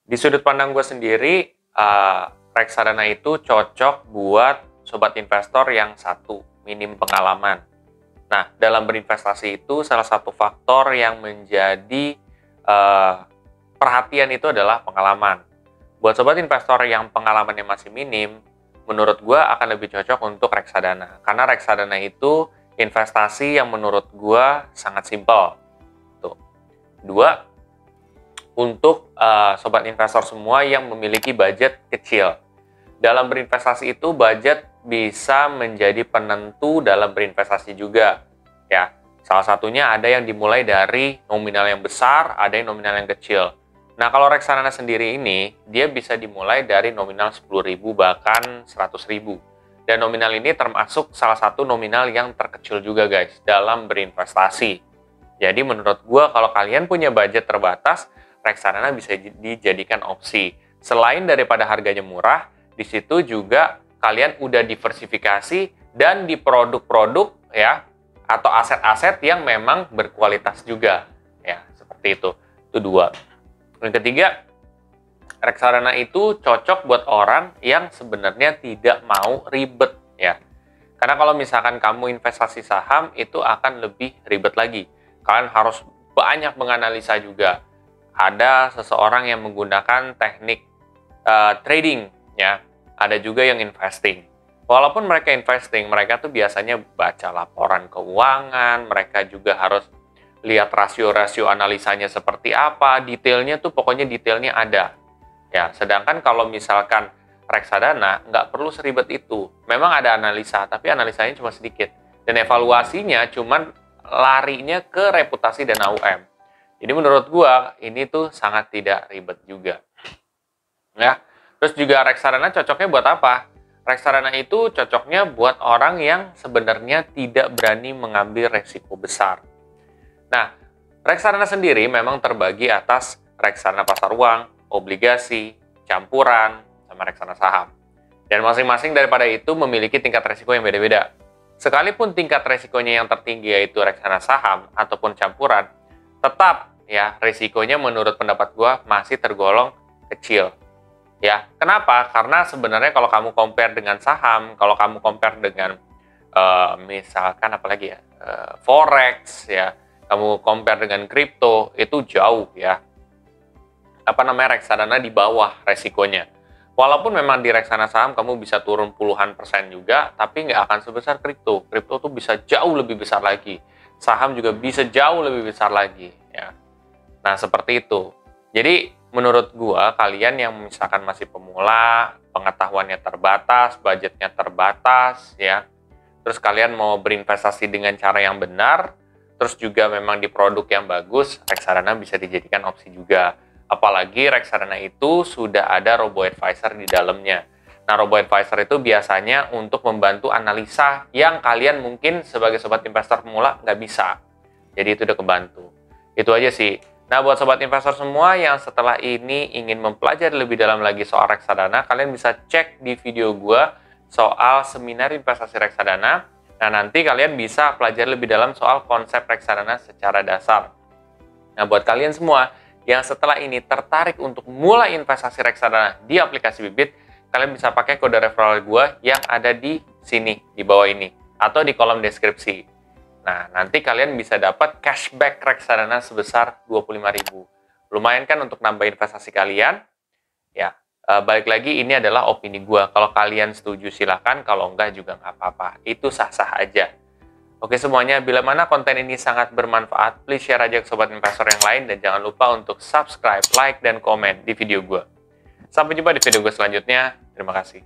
Di sudut pandang gue sendiri, reksadana itu cocok buat sobat investor yang satu, minim pengalaman. Nah, dalam berinvestasi itu salah satu faktor yang menjadi perhatian itu adalah pengalaman. Buat sobat investor yang pengalamannya masih minim, menurut gue akan lebih cocok untuk reksadana. Karena reksadana itu investasi yang menurut gue sangat simpel. Tuh. Dua, untuk sobat investor semua yang memiliki budget kecil. Dalam berinvestasi itu, budget bisa menjadi penentu dalam berinvestasi juga. Ya, salah satunya ada yang dimulai dari nominal yang besar, ada yang nominal yang kecil. Nah, kalau reksadana sendiri ini, dia bisa dimulai dari nominal 10.000 bahkan 100.000. Dan nominal ini termasuk salah satu nominal yang terkecil juga guys, dalam berinvestasi. Jadi menurut gue, kalau kalian punya budget terbatas, reksadana bisa dijadikan opsi. Selain daripada harganya murah, di situ juga kalian udah diversifikasi dan di produk-produk ya, atau aset-aset yang memang berkualitas juga. Ya, seperti itu. Itu dua. Yang ketiga, reksadana itu cocok buat orang yang sebenarnya tidak mau ribet ya. Karena kalau misalkan kamu investasi saham itu akan lebih ribet lagi. Kalian harus banyak menganalisa juga. Ada seseorang yang menggunakan teknik trading ya. Ada juga yang investing. Walaupun mereka investing, mereka tuh biasanya baca laporan keuangan, mereka juga harus lihat rasio-rasio analisanya seperti apa, detailnya tuh pokoknya detailnya ada. Ya, sedangkan kalau misalkan reksadana nggak perlu seribet itu. Memang ada analisa, tapi analisanya cuma sedikit. Dan evaluasinya cuma larinya ke reputasi dan AUM. Jadi menurut gua ini tuh sangat tidak ribet juga. Ya. Terus juga reksadana cocoknya buat apa? Reksadana itu cocoknya buat orang yang sebenarnya tidak berani mengambil resiko besar. Nah, reksadana sendiri memang terbagi atas reksadana pasar uang, obligasi, campuran, sama reksadana saham. Dan masing-masing daripada itu memiliki tingkat resiko yang beda-beda. Sekalipun tingkat resikonya yang tertinggi yaitu reksadana saham ataupun campuran, tetap ya resikonya menurut pendapat gua masih tergolong kecil. Ya, kenapa? Karena sebenarnya kalau kamu compare dengan saham, kalau kamu compare dengan misalkan apalagi ya, forex ya, kamu compare dengan kripto, itu jauh ya. Reksadana di bawah resikonya. Walaupun memang di reksadana saham kamu bisa turun puluhan persen juga, tapi nggak akan sebesar kripto. Kripto tuh bisa jauh lebih besar lagi. Saham juga bisa jauh lebih besar lagi ya. Nah, seperti itu. Jadi, menurut gua, kalian yang misalkan masih pemula, pengetahuannya terbatas, budgetnya terbatas ya. Terus kalian mau berinvestasi dengan cara yang benar, terus juga memang di produk yang bagus, reksadana bisa dijadikan opsi juga. Apalagi reksadana itu sudah ada robo-advisor di dalamnya. Nah, robo-advisor itu biasanya untuk membantu analisa yang kalian mungkin sebagai sobat investor pemula nggak bisa. Jadi itu udah kebantu. Itu aja sih. Nah, buat sobat investor semua yang setelah ini ingin mempelajari lebih dalam lagi soal reksadana, kalian bisa cek di video gua soal seminar investasi reksadana. Nah, nanti kalian bisa pelajari lebih dalam soal konsep reksadana secara dasar. Nah, buat kalian semua yang setelah ini tertarik untuk mulai investasi reksadana di aplikasi Bibit, kalian bisa pakai kode referral gue yang ada di sini, di bawah ini, atau di kolom deskripsi. Nah, nanti kalian bisa dapat cashback reksadana sebesar 25.000. Lumayan kan untuk nambah investasi kalian? Ya, balik lagi ini adalah opini gue. Kalau kalian setuju silahkan, kalau enggak juga nggak apa-apa. Itu sah-sah aja. Oke semuanya, bila mana konten ini sangat bermanfaat, please share aja ke sobat investor yang lain dan jangan lupa untuk subscribe, like, dan komen di video gue. Sampai jumpa di video gue selanjutnya. Terima kasih.